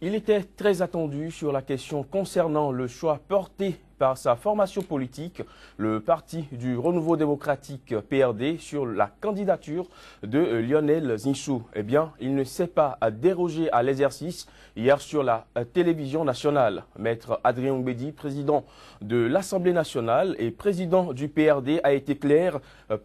Il était très attendu sur la question concernant le choix porté par sa formation politique, le Parti du Renouveau démocratique PRD, sur la candidature de Lionel Zinsou. Eh bien, il ne s'est pas dérogé à l'exercice hier sur la télévision nationale. Maître Adrien Oumbedi, président de l'Assemblée nationale et président du PRD, a été clair.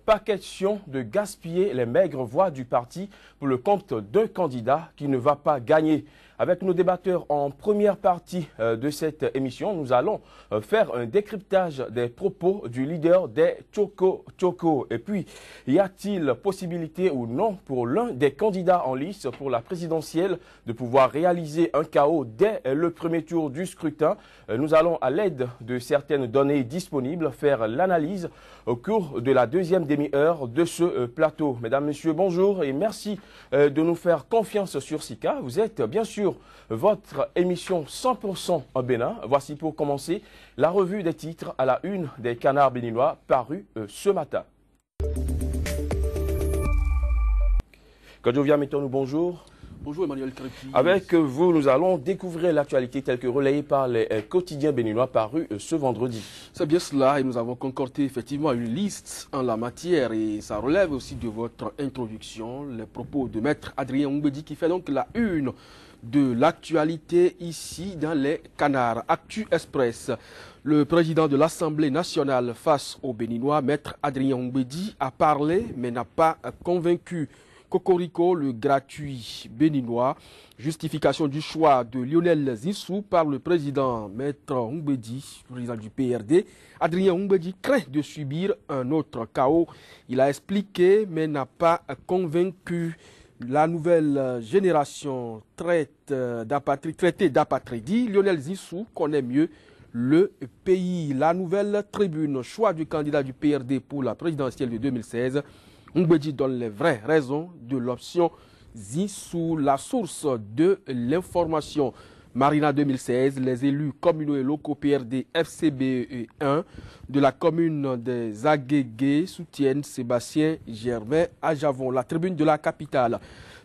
Pas question de gaspiller les maigres voix du parti pour le compte d'un candidat qui ne va pas gagner. Avec nos débatteurs en première partie de cette émission, nous allons faire un décryptage des propos du leader des Tchoko. Et puis, y a-t-il possibilité ou non pour l'un des candidats en lice pour la présidentielle de pouvoir réaliser un chaos dès le premier tour du scrutin? Nous allons, à l'aide de certaines données disponibles, faire l'analyse au cours de la deuxième demi-heure de ce plateau. Mesdames, Messieurs, bonjour et merci de nous faire confiance sur SICA. Vous êtes bien sûr votre émission 100% en Bénin. Voici pour commencer la revue des titres à la une des Canards béninois parue ce matin. Kodjovia Métonou, bonjour. Bonjour Emmanuel Crépi. Avec vous, nous allons découvrir l'actualité telle que relayée par les quotidiens béninois parus ce vendredi. C'est bien cela et nous avons concordé effectivement une liste en la matière et ça relève aussi de votre introduction les propos de Maître Adrien Oumbedi qui fait donc la une de l'actualité ici dans les Canards. Actu Express. Le président de l'Assemblée nationale face aux Béninois, Maître Adrien Oumbedi, a parlé mais n'a pas convaincu. Cocorico, le gratuit béninois. Justification du choix de Lionel Zinsou par le président Maître Oumbedi, président du PRD. Adrien Oumbedi craint de subir un autre chaos. Il a expliqué mais n'a pas convaincu. La nouvelle génération traitée d'apatridie. Lionel Zinsou connaît mieux le pays. La nouvelle tribune, choix du candidat du PRD pour la présidentielle de 2016. Oumbedi donne les vraies raisons de l'option Zinsou, la source de l'information. Marina 2016, les élus communaux et locaux PRD FCBE 1 de la commune des Aguégués soutiennent Sébastien Germain à Javon, la tribune de la capitale.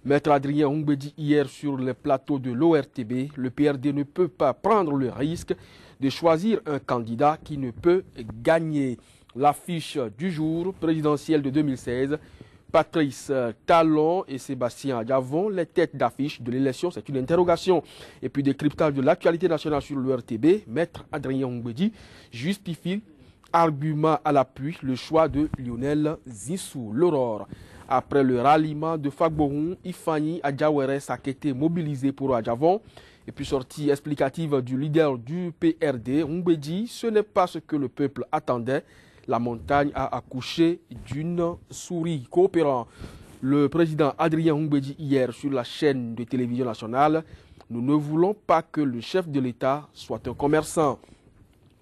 Maître Adrien Oumbedi hier sur les plateaux de l'ORTB, le PRD ne peut pas prendre le risque de choisir un candidat qui ne peut gagner. L'affiche du jour présidentielle de 2016, Patrice Talon et Sébastien Adjavon, les têtes d'affiche de l'élection, c'est une interrogation. Et puis décryptage de l'actualité nationale sur le RTB, Maître Adrien Oumbedi justifie, argument à l'appui, le choix de Lionel Zinsou. L'Aurore. Après le ralliement de Fagbohun, Ifani Adjawere Sakete mobilisé pour Adjavon. Et puis sortie explicative du leader du PRD, Oumbedi, ce n'est pas ce que le peuple attendait. La montagne a accouché d'une souris. Coopérant, le président Adrien Oumbedi hier sur la chaîne de télévision nationale, nous ne voulons pas que le chef de l'État soit un commerçant.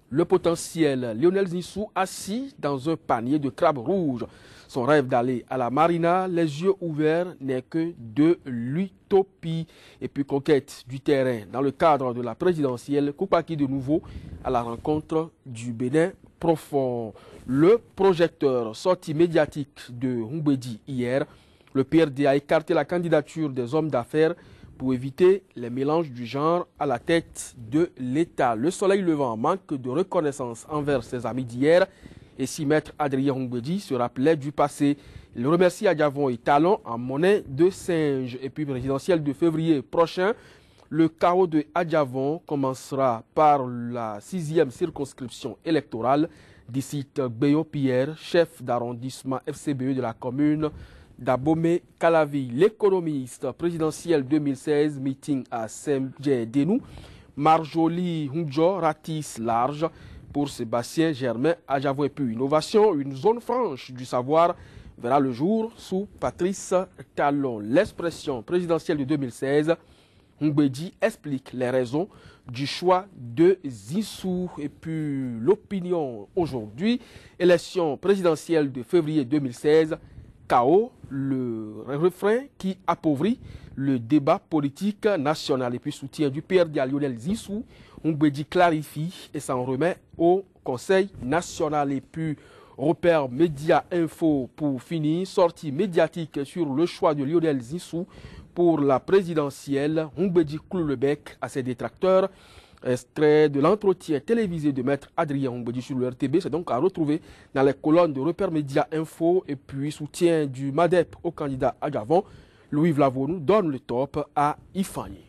Le potentiel, Lionel Zinsou assis dans un panier de crabes rouges. Son rêve d'aller à la marina, les yeux ouverts, n'est que de l'utopie. Et puis conquête du terrain dans le cadre de la présidentielle, Koupaki de nouveau à la rencontre du Bénin profond. Le projecteur sortie médiatique de Oumbedi hier, le PRD a écarté la candidature des hommes d'affaires pour éviter les mélanges du genre à la tête de l'État. Le soleil levant manque de reconnaissance envers ses amis d'hier. Et si Maître Adrien Oumbedi se rappelait du passé, il remercie Adjavon et Talon en monnaie de singe. Et puis présidentielle de février prochain, le chaos de Adjavon commencera par la 6e circonscription électorale d'ici Béo Pierre, chef d'arrondissement FCBE de la commune d'Abomey-Calavi. L'économiste présidentiel 2016, meeting à Semdje-Denou. Marjolie Hundjo ratisse large pour Sébastien Germain Adjavon. Et puis innovation, une zone franche du savoir verra le jour sous Patrice Talon. L'expression présidentielle de 2016, Oumbedi explique les raisons du choix de Zinsou. Et puis l'opinion aujourd'hui, élection présidentielle de février 2016, chaos, le refrain qui appauvrit le débat politique national. Et puis soutien du PRD à Lionel Zinsou, Oumbedi clarifie et s'en remet au Conseil national. Et puis repère média info pour finir, sortie médiatique sur le choix de Lionel Zinsou pour la présidentielle. Oumbédi cloue le bec à ses détracteurs. Extrait de l'entretien télévisé de Maître Adrien Oumbédi sur le RTB. C'est donc à retrouver dans les colonnes de Repère Média Info. Et puis soutien du MADEP au candidat à Gavon. Louis Vlavonou donne le top à Ifani.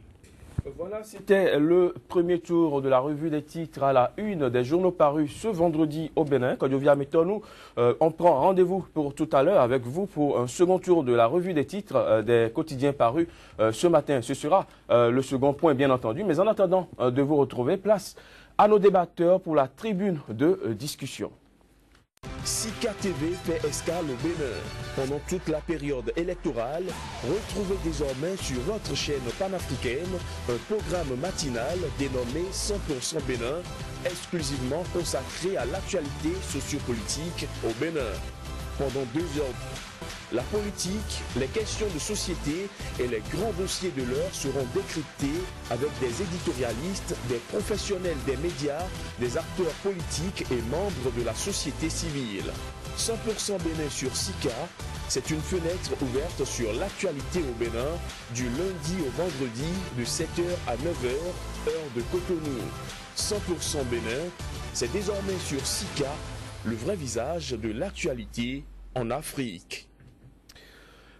Voilà, c'était le premier tour de la revue des titres à la une des journaux parus ce vendredi au Bénin. Kodjovia Metonu, on prend rendez-vous pour tout à l'heure avec vous pour un second tour de la revue des titres des quotidiens parus ce matin. Ce sera le second point, bien entendu. Mais en attendant de vous retrouver, place à nos débatteurs pour la tribune de discussion. Sika TV fait escale au Bénin. Pendant toute la période électorale, retrouvez désormais sur notre chaîne panafricaine un programme matinal dénommé 100% Bénin, exclusivement consacré à l'actualité sociopolitique au Bénin. Pendant 2 heures, la politique, les questions de société et les grands dossiers de l'heure seront décryptés avec des éditorialistes, des professionnels des médias, des acteurs politiques et membres de la société civile. 100% Bénin sur Sika, c'est une fenêtre ouverte sur l'actualité au Bénin du lundi au vendredi de 7h à 9h, heure de Cotonou. 100% Bénin, c'est désormais sur Sika, le vrai visage de l'actualité en Afrique.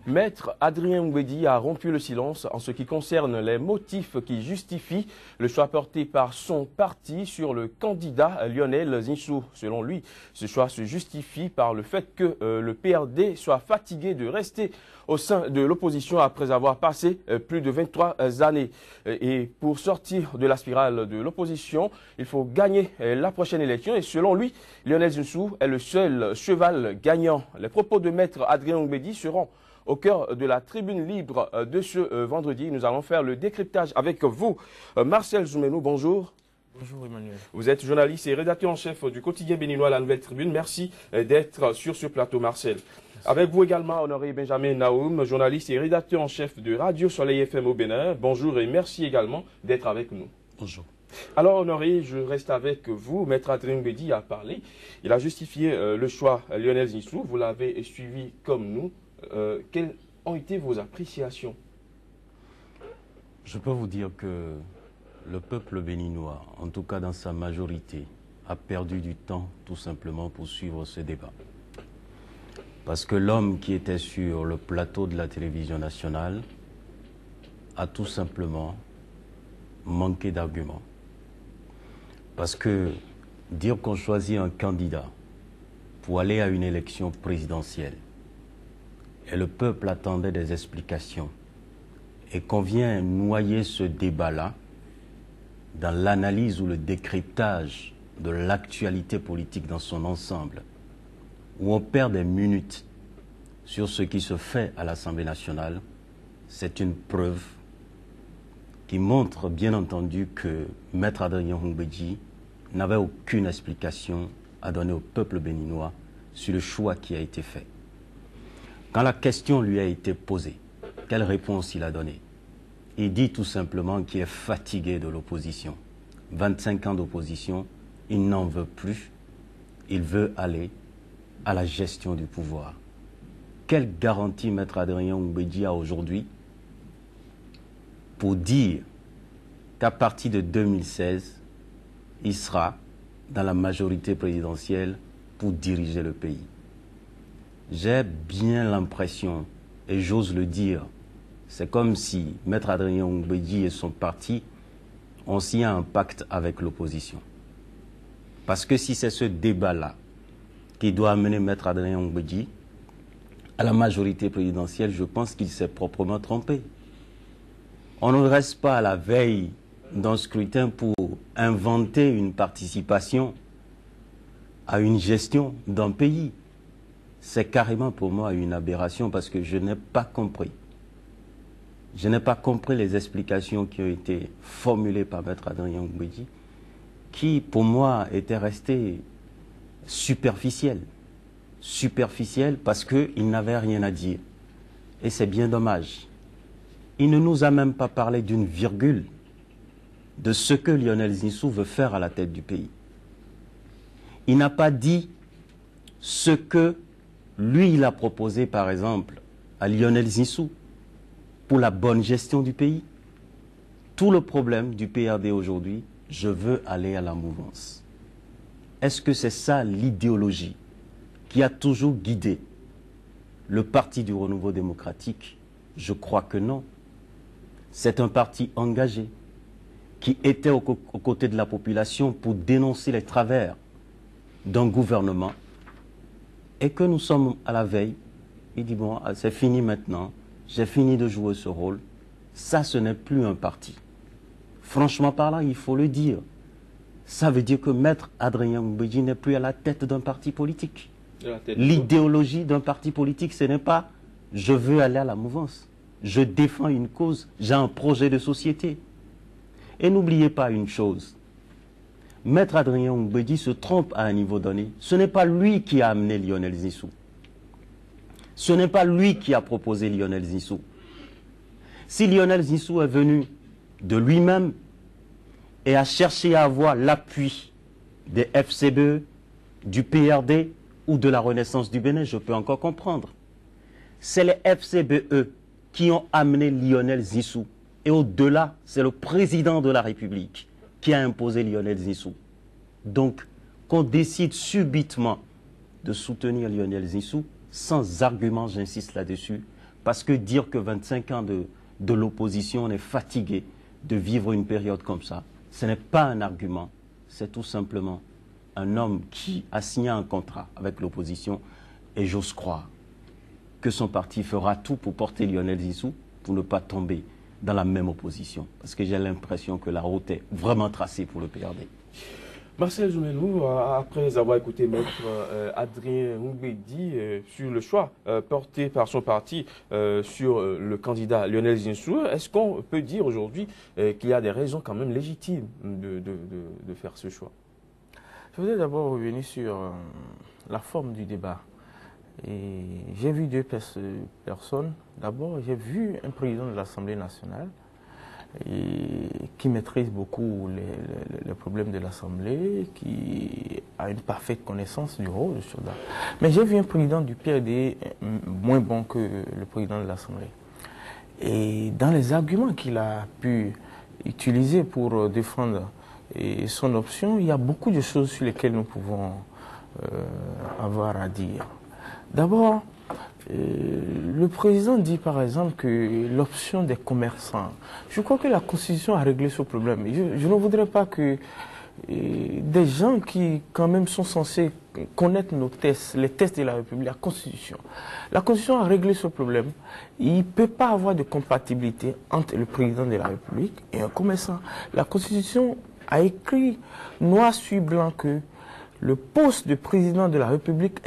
Maître Adrien Oumbédi a rompu le silence en ce qui concerne les motifs qui justifient le choix porté par son parti sur le candidat Lionel Zinsou. Selon lui, ce choix se justifie par le fait que le PRD soit fatigué de rester au sein de l'opposition après avoir passé plus de 23 années. Et pour sortir de la spirale de l'opposition, il faut gagner la prochaine élection. Et selon lui, Lionel Zinsou est le seul cheval gagnant. Les propos de Maître Adrien Oumbédi seront au cœur de la tribune libre de ce vendredi. Nous allons faire le décryptage avec vous. Marcel Zoumenou, bonjour. Bonjour Emmanuel. Vous êtes journaliste et rédacteur en chef du quotidien béninois La Nouvelle Tribune. Merci d'être sur ce plateau, Marcel. Merci. Avec vous également, Honoré Benjamin Naoum, journaliste et rédacteur en chef de Radio Soleil FM au Bénin. Bonjour et merci également d'être avec nous. Bonjour. Alors Honoré, je reste avec vous. Maître Adrien Oumbédi a parlé. Il a justifié le choix Lionel Zinsou. Vous l'avez suivi comme nous. Quelles ont été vos appréciations? Je peux vous dire que le peuple béninois, en tout cas dans sa majorité, a perdu du temps tout simplement pour suivre ce débat. Parce que l'homme qui était sur le plateau de la télévision nationale a tout simplement manqué d'arguments. Parce que dire qu'on choisit un candidat pour aller à une élection présidentielle, et le peuple attendait des explications, et qu'on vient noyer ce débat-là dans l'analyse ou le décryptage de l'actualité politique dans son ensemble, où on perd des minutes sur ce qui se fait à l'Assemblée nationale, c'est une preuve qui montre bien entendu que Maître Adrien Oumbédi n'avait aucune explication à donner au peuple béninois sur le choix qui a été fait. Quand la question lui a été posée, quelle réponse il a donnée? Il dit tout simplement qu'il est fatigué de l'opposition. 25 ans d'opposition, il n'en veut plus. Il veut aller à la gestion du pouvoir. Quelle garantie Maître Adrien Oumbédi a aujourd'hui pour dire qu'à partir de 2016, il sera dans la majorité présidentielle pour diriger le pays? J'ai bien l'impression, et j'ose le dire, c'est comme si Maître Adrien Oumbédi et son parti ont signé un pacte avec l'opposition. Parce que si c'est ce débat-là qui doit amener Maître Adrien Oumbédi à la majorité présidentielle, je pense qu'il s'est proprement trompé. On ne reste pas à la veille d'un scrutin pour inventer une participation à une gestion d'un pays. C'est carrément pour moi une aberration parce que je n'ai pas compris. Je n'ai pas compris les explications qui ont été formulées par Maître Adrien Oumbédi, qui pour moi étaient restées superficielles. Superficielles parce qu'il n'avait rien à dire. Et c'est bien dommage. Il ne nous a même pas parlé d'une virgule de ce que Lionel Zinsou veut faire à la tête du pays. Il n'a pas dit ce que lui, il a proposé, par exemple, à Lionel Zinsou. pour la bonne gestion du pays. Tout le problème du PRD aujourd'hui, je veux aller à la mouvance. Est-ce que c'est ça l'idéologie qui a toujours guidé le Parti du Renouveau démocratique? Je crois que non. C'est un parti engagé qui était aux côtés de la population pour dénoncer les travers d'un gouvernement et que nous sommes à la veille. Il dit bon, c'est fini maintenant, j'ai fini de jouer ce rôle. Ça, ce n'est plus un parti. Franchement parlant, il faut le dire. Ça veut dire que Maître Adrien Mbedji n'est plus à la tête d'un parti politique. L'idéologie d'un parti politique, ce n'est pas « je veux aller à la mouvance ». Je défends une cause, j'ai un projet de société. Et n'oubliez pas une chose. Maître Adrien Mbedji se trompe à un niveau donné. Ce n'est pas lui qui a amené Lionel Zinsou. Ce n'est pas lui qui a proposé Lionel Zinsou. Si Lionel Zinsou est venu de lui-même et a cherché à avoir l'appui des FCBE, du PRD ou de la Renaissance du Bénin, je peux encore comprendre. C'est les FCBE qui ont amené Lionel Zinsou. Et au-delà, c'est le président de la République qui a imposé Lionel Zinsou. Donc, qu'on décide subitement de soutenir Lionel Zinsou, sans argument, j'insiste là-dessus, parce que dire que 25 ans de l'opposition, on est fatigué de vivre une période comme ça, ce n'est pas un argument, c'est tout simplement un homme qui a signé un contrat avec l'opposition et j'ose croire que son parti fera tout pour porter Lionel Zinsou pour ne pas tomber dans la même opposition. Parce que j'ai l'impression que la route est vraiment tracée pour le PRD. Marcel Zoumenou, après avoir écouté Maître Adrien Mbedji sur le choix porté par son parti sur le candidat Lionel Zinsou, est-ce qu'on peut dire aujourd'hui qu'il y a des raisons quand même légitimes de faire ce choix? Je voudrais d'abord revenir sur la forme du débat. J'ai vu deux personnes. D'abord, j'ai vu un président de l'Assemblée nationale qui maîtrise beaucoup les problèmes de l'Assemblée, qui a une parfaite connaissance du rôle du soldat. Mais j'ai vu un président du PRD moins bon que le président de l'Assemblée. Et dans les arguments qu'il a pu utiliser pour défendre son option, il y a beaucoup de choses sur lesquelles nous pouvons avoir à dire. D'abord, le président dit par exemple que l'option des commerçants, je crois que la Constitution a réglé ce problème. Je ne voudrais pas que des gens qui quand même sont censés connaître nos tests, les tests de la République, la Constitution a réglé ce problème. Il ne peut pas avoir de compatibilité entre le président de la République et un commerçant. La Constitution a écrit noir sur blanc que le poste de président de la République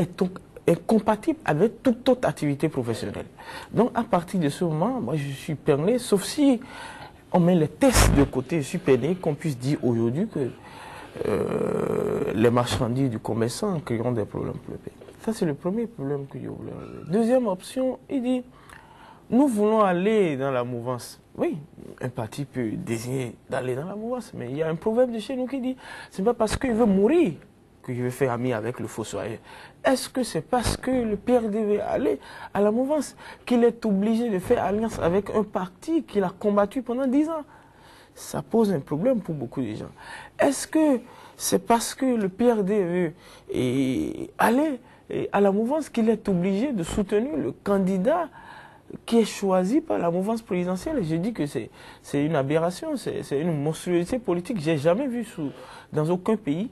est compatible avec toute autre activité professionnelle. Donc à partir de ce moment, moi je suis permis, sauf si on met les tests de côté, je suis permis qu'on puisse dire aujourd'hui que les marchandises du commerçant créeront des problèmes pour le pays. Ça c'est le premier problème que je voulais relever. Deuxième option, il dit, nous voulons aller dans la mouvance. Oui, un parti peut désigner d'aller dans la mouvance, mais il y a un proverbe de chez nous qui dit, c'est pas parce qu'il veut mourir que je vais faire ami avec le fossoyeur. Est-ce que c'est parce que le PRD veut aller à la mouvance qu'il est obligé de faire alliance avec un parti qu'il a combattu pendant 10 ans? Ça pose un problème pour beaucoup de gens. Est-ce que c'est parce que le PRD veut aller à la mouvance qu'il est obligé de soutenir le candidat qui est choisi par la mouvance présidentielle? Je dis que c'est une aberration, c'est une monstruosité politique. Je n'ai jamais vu dans aucun pays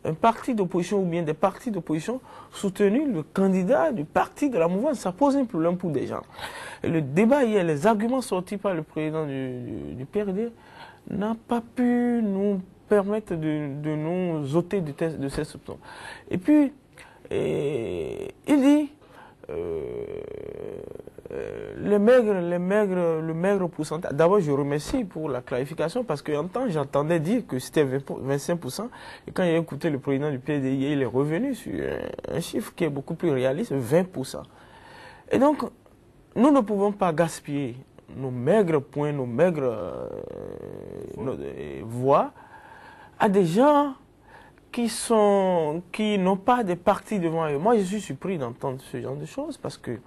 un parti d'opposition ou bien des partis d'opposition soutenir le candidat du parti de la mouvance. Ça pose un problème pour des gens. Le débat hier, les arguments sortis par le président du PRD n'ont pas pu nous permettre de nous ôter de ces soupçons. Et puis, il dit le maigre pourcentage. D'abord, je remercie pour la clarification parce qu'en temps, j'entendais dire que c'était 25%. Et quand j'ai écouté le président du PDI, il est revenu sur un chiffre qui est beaucoup plus réaliste, 20%. Et donc, nous ne pouvons pas gaspiller nos maigres points, nos maigres voix à des gens qui n'ont pas de parti devant eux. Moi, je suis surpris d'entendre ce genre de choses parce que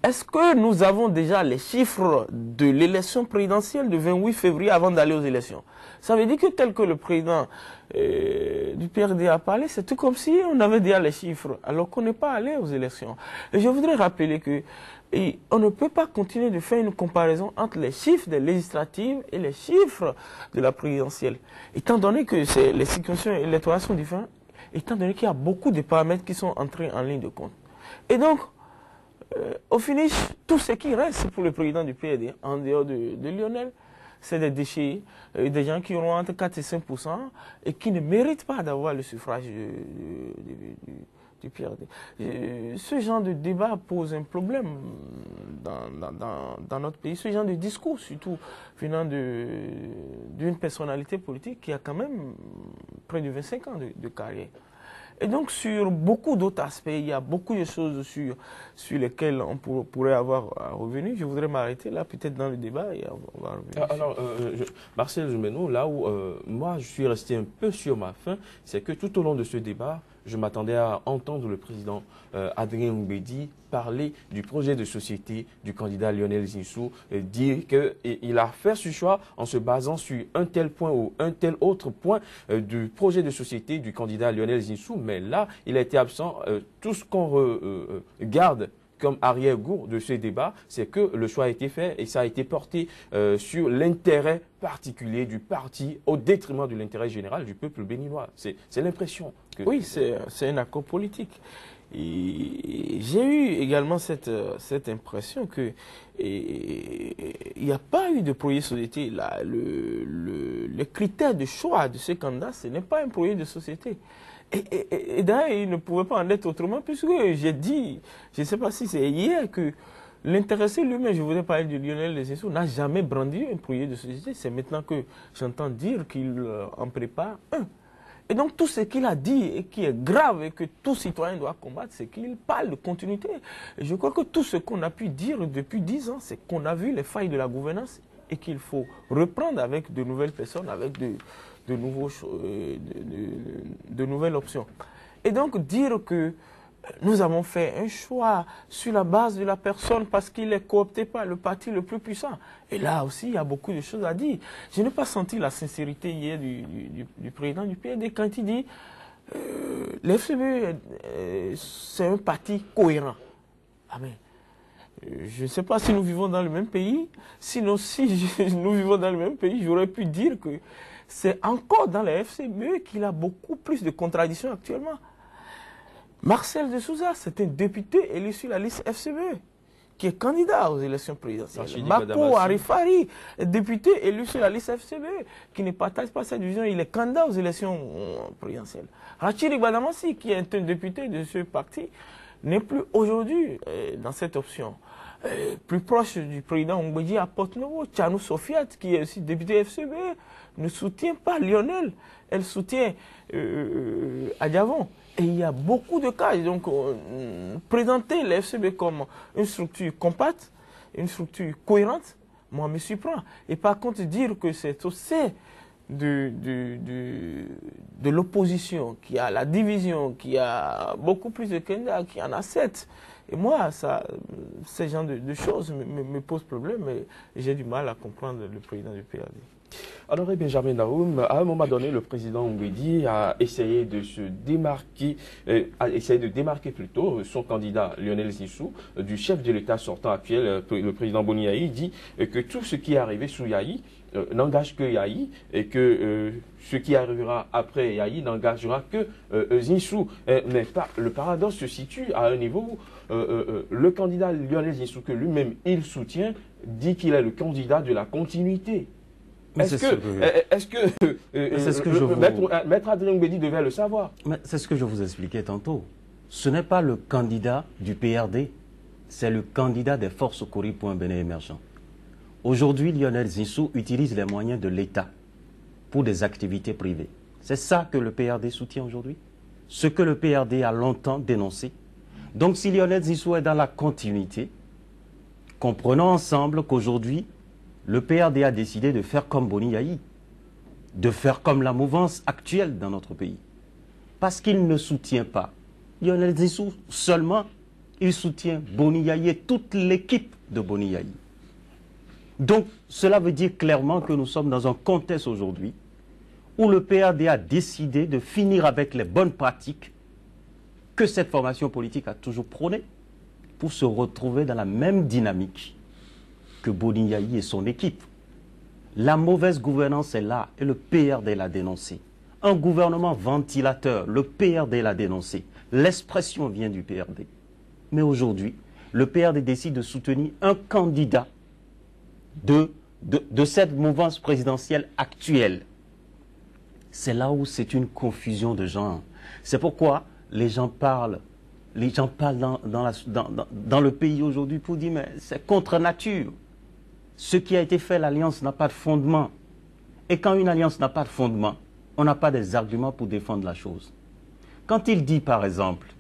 est-ce que nous avons déjà les chiffres de l'élection présidentielle du 28 février avant d'aller aux élections? Ça veut dire que tel que le président du PRD a parlé, c'est tout comme si on avait déjà les chiffres, alors qu'on n'est pas allé aux élections. Et je voudrais rappeler que on ne peut pas continuer de faire une comparaison entre les chiffres des législatives et les chiffres de la présidentielle. Étant donné que les circonscriptions électorales sont différentes, étant donné qu'il y a beaucoup de paramètres qui sont entrés en ligne de compte. Et donc, au finish, tout ce qui reste pour le président du PRD, en dehors de Lionel, c'est des déchets, des gens qui auront entre 4 et 5% et qui ne méritent pas d'avoir le suffrage du PRD. Ce genre de débat pose un problème dans notre pays, ce genre de discours, surtout venant d'une personnalité politique qui a quand même près de 25 ans de carrière. Et donc, sur beaucoup d'autres aspects, il y a beaucoup de choses sur lesquelles on pourrait avoir à revenir. Je voudrais m'arrêter là, peut-être dans le débat, et on va revenir. Alors, Marcel Jumeno, là où moi je suis resté un peu sur ma faim, c'est que tout au long de ce débat, je m'attendais à entendre le président Adrien Mbedi parler du projet de société du candidat Lionel Zinsou, dire qu'il a fait ce choix en se basant sur un tel point ou un tel autre point du projet de société du candidat Lionel Zinsou. Mais là, il a été absent. Tout ce qu'on garde comme arrière-goût de ce débat, c'est que le choix a été fait et ça a été porté sur l'intérêt particulier du parti au détriment de l'intérêt général du peuple béninois. C'est l'impression que... Oui, c'est un accord politique. J'ai eu également cette impression que il n'y a pas eu de projet de société. Le critère de choix de ce candidat, ce n'est pas un projet de société. Et d'ailleurs, il ne pouvait pas en être autrement, puisque j'ai dit, je ne sais pas si c'est hier, que l'intéressé lui-même, je voudrais parler de Lionel Zinsou, n'a jamais brandi un projet de société. C'est maintenant que j'entends dire qu'il en prépare un. Et donc tout ce qu'il a dit et qui est grave et que tout citoyen doit combattre, c'est qu'il parle de continuité. Et je crois que tout ce qu'on a pu dire depuis 10 ans, c'est qu'on a vu les failles de la gouvernance et qu'il faut reprendre avec de nouvelles personnes, avec de nouvelles options. Et donc dire que nous avons fait un choix sur la base de la personne parce qu'il est coopté par le parti le plus puissant. Et là aussi, il y a beaucoup de choses à dire. Je n'ai pas senti la sincérité hier du président du PRD quand il dit l'FCB, c'est un parti cohérent. Ah mais, je ne sais pas si nous vivons dans le même pays. Sinon, si nous vivons dans le même pays, j'aurais pu dire que c'est encore dans la FCB qu'il a beaucoup plus de contradictions actuellement. Marcel de Souza, c'est un député élu sur la liste FCB, qui est candidat aux élections présidentielles. Bako Arifari, député élu sur la liste FCB, qui ne partage pas cette vision, il est candidat aux élections présidentielles. Rachid Badamassi, qui est un député de ce parti, n'est plus aujourd'hui dans cette option. Plus proche du président Mbedi à Porte-Novo, Tchanou Sofiat, qui est aussi député FCB, ne soutient pas Lionel, elle soutient Adiavon. Et il y a beaucoup de cas. Donc, présenter le FCB comme une structure compacte, une structure cohérente, moi, me surprend. Et par contre, dire que c'est au sein de l'opposition, qu'il y a la division, qu'il y a beaucoup plus de candidats, qu'il y en a 7. Et moi, ce genre de choses me posent problème et j'ai du mal à comprendre le président du PRD. Alors, Benjamin Naoum, à un moment donné, le président Mbedi a essayé de se démarquer, plutôt son candidat Lionel Zinsou du chef de l'État sortant actuel, le président Boni Yayi, dit que tout ce qui est arrivé sous Yayi n'engage que Yayi et que ce qui arrivera après Yayi n'engagera que Zinsou. Mais le paradoxe se situe à un niveau où le candidat Lionel Zinsou, que lui-même il soutient, dit qu'il est le candidat de la continuité. Est-ce que Maître Adrien Mbedi devait le savoir? C'est ce que je vous expliquais tantôt. Ce n'est pas le candidat du PRD, c'est le candidat des forces Cori pour un Bénin émergent. Aujourd'hui, Lionel Zinsou utilise les moyens de l'État pour des activités privées. C'est ça que le PRD soutient aujourd'hui. Ce que le PRD a longtemps dénoncé. Donc si Lionel Zinsou est dans la continuité, comprenons ensemble qu'aujourd'hui, le PRD a décidé de faire comme Boni Yayi, de faire comme la mouvance actuelle dans notre pays. Parce qu'il ne soutient pas Lionel Zinsou seulement, il soutient Boni Yayi et toute l'équipe de Boni Yayi. Donc, cela veut dire clairement que nous sommes dans un contexte aujourd'hui où le PRD a décidé de finir avec les bonnes pratiques que cette formation politique a toujours prônées pour se retrouver dans la même dynamique que Boni Yayi et son équipe. La mauvaise gouvernance est là et le PRD l'a dénoncé. Un gouvernement ventilateur, le PRD l'a dénoncé. L'expression vient du PRD. Mais aujourd'hui, le PRD décide de soutenir un candidat de cette mouvance présidentielle actuelle. C'est là où c'est une confusion de genre. C'est pourquoi les gens parlent dans le pays aujourd'hui pour dire mais c'est contre nature. Ce qui a été fait, l'alliance n'a pas de fondement. Et quand une alliance n'a pas de fondement, on n'a pas des arguments pour défendre la chose. Quand il dit par exemple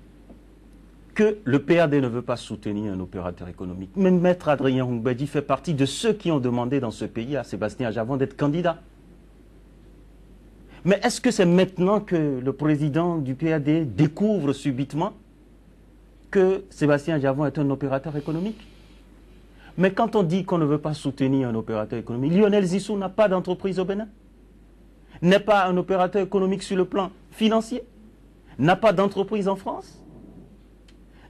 que le PRD ne veut pas soutenir un opérateur économique, mais Maître Adrien Mbedi fait partie de ceux qui ont demandé dans ce pays à Sébastien Adjavon d'être candidat. Mais est-ce que c'est maintenant que le président du PRD découvre subitement que Sébastien Adjavon est un opérateur économique? Mais quand on dit qu'on ne veut pas soutenir un opérateur économique, Lionel Zissou n'a pas d'entreprise au Bénin, n'est pas un opérateur économique sur le plan financier, n'a pas d'entreprise en France.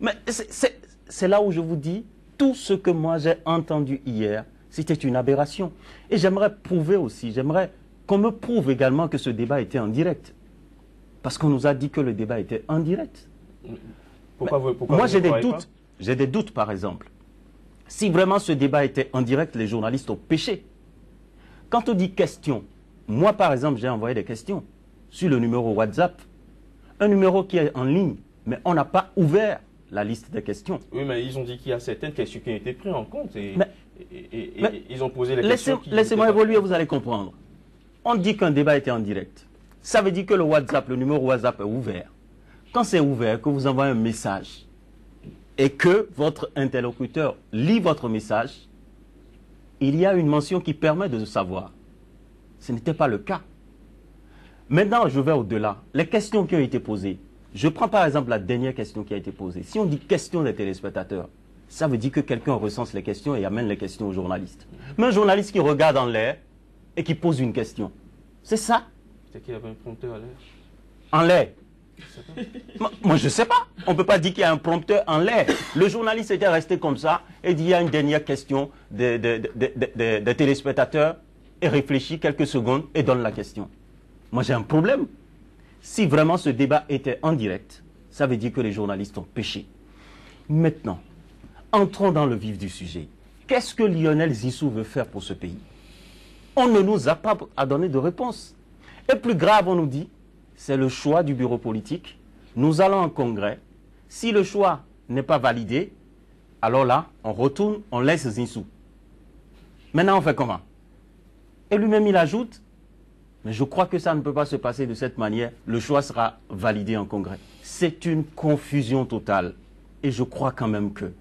Mais c'est là où je vous dis, tout ce que moi j'ai entendu hier, c'était une aberration. Et j'aimerais prouver aussi, j'aimerais qu'on me prouve également que ce débat était en direct. Parce qu'on nous a dit que le débat était en direct. Pourquoi moi j'ai des doutes par exemple. Si vraiment ce débat était en direct, les journalistes ont péché. Quand on dit question, moi par exemple j'ai envoyé des questions sur le numéro WhatsApp, un numéro qui est en ligne, mais on n'a pas ouvert la liste des questions. Oui, mais ils ont dit qu'il y a certaines questions qui ont été prises en compte et ils ont posé les questions. Laissez-moi évoluer, vous allez comprendre. On dit qu'un débat était en direct. Ça veut dire que le WhatsApp, le numéro WhatsApp est ouvert. Quand c'est ouvert, que vous envoyez un message et que votre interlocuteur lit votre message, il y a une mention qui permet de savoir. Ce n'était pas le cas. Maintenant, je vais au-delà. Les questions qui ont été posées. Je prends par exemple la dernière question qui a été posée. Si on dit question des téléspectateurs, ça veut dire que quelqu'un recense les questions et amène les questions aux journalistes. Mais un journaliste qui regarde en l'air et qui pose une question, c'est ça? C'est qu'il y avait un prompteur à l'air. En l'air? Moi, je ne sais pas. On ne peut pas dire qu'il y a un prompteur en l'air. Le journaliste était resté comme ça et dit il y a une dernière question des téléspectateurs et réfléchit quelques secondes et donne la question. Moi, j'ai un problème. Si vraiment ce débat était en direct, ça veut dire que les journalistes ont péché. Maintenant, entrons dans le vif du sujet. Qu'est-ce que Lionel Zissou veut faire pour ce pays? On ne nous a pas donné de réponse. Et plus grave, on nous dit, c'est le choix du bureau politique. Nous allons en congrès. Si le choix n'est pas validé, alors là, on retourne, on laisse Zissou. Maintenant, on fait comment? Et lui-même, il ajoute, mais je crois que ça ne peut pas se passer de cette manière. Le choix sera validé en congrès. C'est une confusion totale. Et je crois quand même que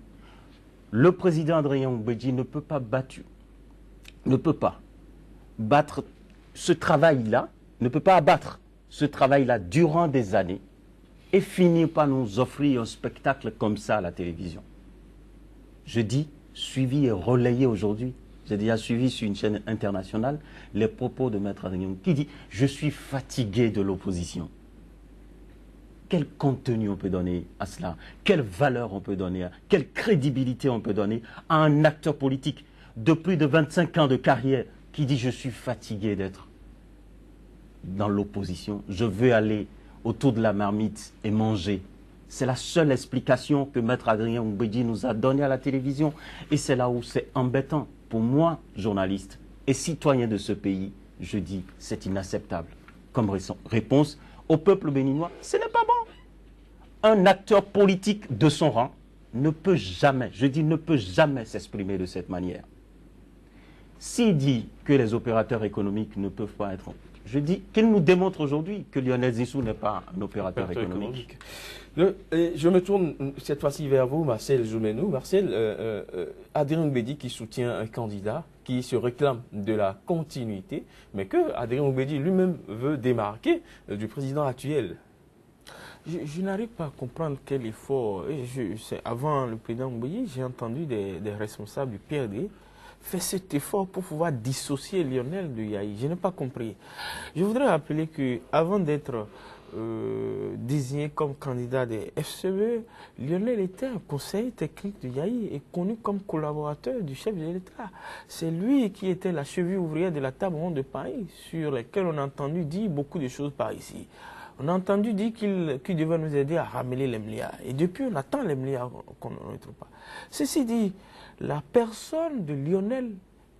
le président Adrien Mbedi ne peut pas battre ce travail-là, ne peut pas abattre ce travail-là durant des années et finir par nous offrir un spectacle comme ça à la télévision. Je dis suivi et relayé aujourd'hui. J'ai déjà suivi sur une chaîne internationale les propos de Maître Adrien qui dit « Je suis fatigué de l'opposition ». Quel contenu on peut donner à cela? Quelle valeur on peut donner? Quelle crédibilité on peut donner à un acteur politique de plus de 25 ans de carrière qui dit « Je suis fatigué d'être dans l'opposition. Je veux aller autour de la marmite et manger ». C'est la seule explication que Maître Adrien Mbedi nous a donnée à la télévision. Et c'est là où c'est embêtant. Pour moi, journaliste et citoyen de ce pays, je dis c'est inacceptable. Comme réponse au peuple béninois, ce n'est pas bon. Un acteur politique de son rang ne peut jamais, je dis ne peut jamais s'exprimer de cette manière. S'il dit que les opérateurs économiques ne peuvent pas être... Je dis qu'il nous démontre aujourd'hui que Lionel Zissou n'est pas un opérateur économique. Je me tourne cette fois-ci vers vous, Marcel Joumenou. Marcel, Adrien Mbedi qui soutient un candidat qui se réclame de la continuité, mais que Adrien Mbedi lui-même veut démarquer du président actuel. Je n'arrive pas à comprendre quel effort. Avant le président Mbouyi, j'ai entendu des responsables du PRD faire cet effort pour pouvoir dissocier Lionel de Yahi. Je n'ai pas compris. Je voudrais rappeler qu'avant d'être désigné comme candidat des FCE, Lionel était un conseiller technique de Yahi et connu comme collaborateur du chef de l'État. C'est lui qui était la cheville ouvrière de la table ronde de Paris, sur laquelle on a entendu dire beaucoup de choses par ici. On a entendu dire qu'il devait nous aider à ramener les milliards. Et depuis, on attend les milliards qu'on ne trouve pas. Ceci dit, la personne de Lionel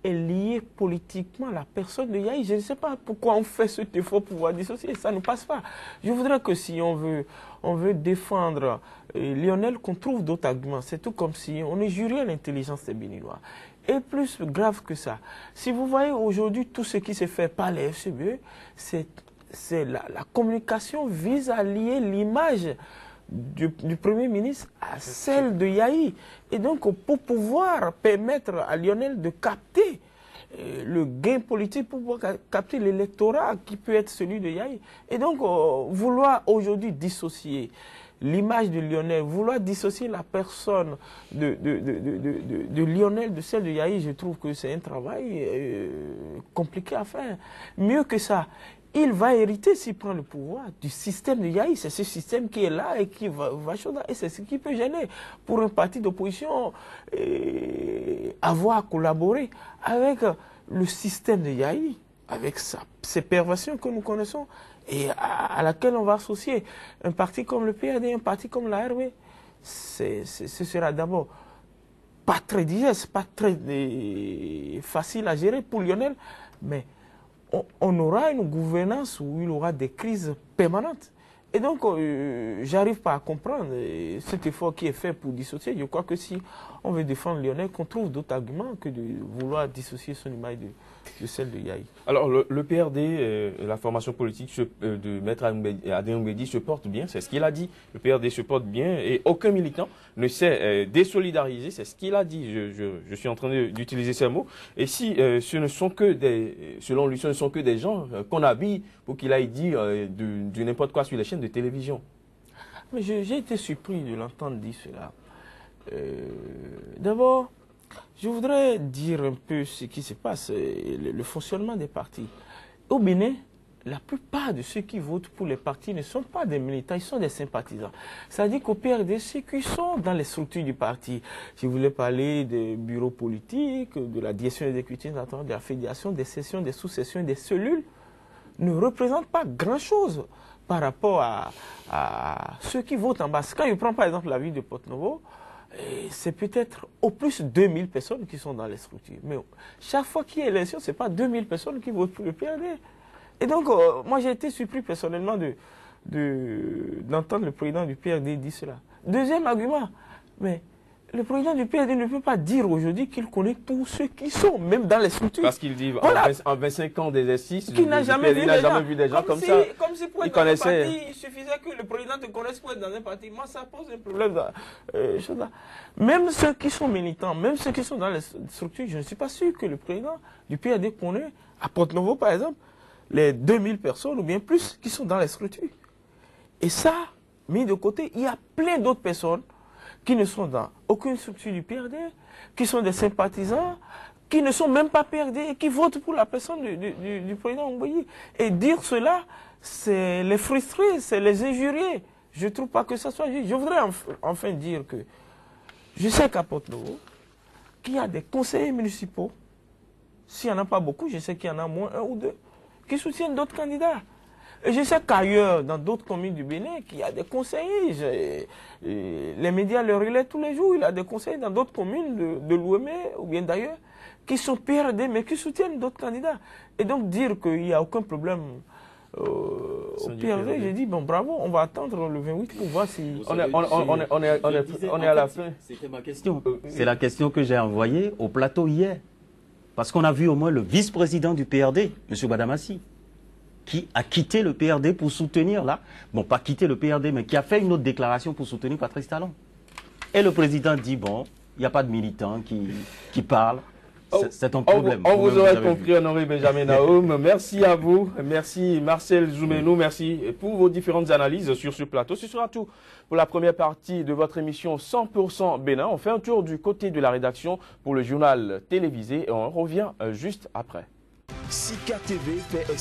est liée politiquement à la personne de Yahi. Je ne sais pas pourquoi on fait cet effort pour pouvoir dissocier. Ça ne passe pas. Je voudrais que si on veut défendre Lionel, qu'on trouve d'autres arguments. C'est tout comme si on injuriait l'intelligence des Béninois. Et plus grave que ça, si vous voyez aujourd'hui tout ce qui se fait par les FCBE, la communication vise à lier l'image du Premier ministre à celle de Yahi. Et donc, pour pouvoir permettre à Lionel de capter le gain politique, pour pouvoir capter l'électorat qui peut être celui de Yahi. Et donc, vouloir aujourd'hui dissocier l'image de Lionel, vouloir dissocier la personne de Lionel de celle de Yahi, je trouve que c'est un travail compliqué à faire. Mieux que ça, il va hériter, s'il prend le pouvoir, du système de Yahi. C'est ce système qui est là et qui va chaud. Et c'est ce qui peut gêner pour un parti d'opposition avoir collaboré avec le système de Yahi, avec ses perversions que nous connaissons et à laquelle on va associer un parti comme le PRD, un parti comme la RB. Ce sera d'abord pas très digeste, pas très facile à gérer pour Lionel, mais on aura une gouvernance où il aura des crises permanentes. Et donc, j'arrive pas à comprendre cet effort qui est fait pour dissocier. Je crois que si on veut défendre Lionel, qu'on trouve d'autres arguments que de vouloir dissocier son image de celle de Yahi. Alors, le PRD, la formation politique de Maître Adrien Mbedi se porte bien, c'est ce qu'il a dit. Le PRD se porte bien et aucun militant ne s'est désolidariser, c'est ce qu'il a dit. Je suis en train d'utiliser ces mots. Et si ce ne sont que selon lui, ce ne sont que des gens qu'on habille pour qu'il aille dire du n'importe quoi sur les chaînes de télévision. Mais j'ai été surpris de l'entendre dire cela. D'abord, je voudrais dire un peu ce qui se passe, le fonctionnement des partis. Au Bénin, la plupart de ceux qui votent pour les partis ne sont pas des militants, ils sont des sympathisants. C'est-à-dire qu'au PRD, ceux qui sont dans les structures du parti, je voulais parler des bureaux politiques, de la direction exécutive, de la fédération, des sessions, des sous-sessions, des cellules, ne représentent pas grand-chose par rapport à ceux qui votent en bas. Quand je prends par exemple la ville de Porto-Novo, c'est peut-être au plus 2000 personnes qui sont dans les structures. Mais chaque fois qu'il y a élection, ce n'est pas 2000 personnes qui votent pour le PRD. Et donc, moi j'ai été surpris personnellement d'entendre le président du PRD dire cela. Deuxième argument, mais le président du PRD ne peut pas dire aujourd'hui qu'il connaît tous ceux qui sont, même dans les structures. Parce qu'il dit, voilà, en 25 ans d'exercice, il n'a jamais vu des gens comme ça. Comme si pour être dans un parti, il suffisait que le président te connaisse pour être dans un parti. Moi, ça pose un problème. Même ceux qui sont militants, même ceux qui sont dans les structures, je ne suis pas sûr que le président du PRD connaît, à Porto-Novo par exemple, les 2000 personnes ou bien plus qui sont dans les structures. Et ça, mis de côté, il y a plein d'autres personnes qui ne sont dans aucune structure du PRD, qui sont des sympathisants, qui ne sont même pas PRD et qui votent pour la personne du président Mbouyi. Et dire cela, c'est les frustrer, c'est les injurier. Je ne trouve pas que ça soit juste. Je voudrais enfin dire que je sais qu'à Porto-Novo, qu'il y a des conseillers municipaux, s'il n'y en a pas beaucoup, je sais qu'il y en a moins un ou deux, qui soutiennent d'autres candidats. Et je sais qu'ailleurs, dans d'autres communes du Bénin, qu'il y a des conseillers, les médias le relaient tous les jours, il y a des conseillers dans d'autres communes de l'Ouémé ou bien d'ailleurs, qui sont PRD mais qui soutiennent d'autres candidats. Et donc dire qu'il n'y a aucun problème au PRD, j'ai dit, bon bravo, on va attendre le 28 pour voir si... On est à la fin. C'était ma question. C'est la question que j'ai envoyée au plateau hier. Parce qu'on a vu au moins le vice-président du PRD, M. Badamassi, qui a quitté le PRD pour soutenir là, bon pas quitté le PRD, mais qui a fait une autre déclaration pour soutenir Patrice Talon. Et le président dit, bon, il n'y a pas de militants qui parlent. c'est un problème. On vous aurait compris, Honoré Benjamin Naoum. Merci à vous. Merci Marcel Zoumenou. Merci pour vos différentes analyses sur ce plateau. Ce sera tout pour la première partie de votre émission 100% Bénin. On fait un tour du côté de la rédaction pour le journal télévisé et on revient juste après. Sika TV fait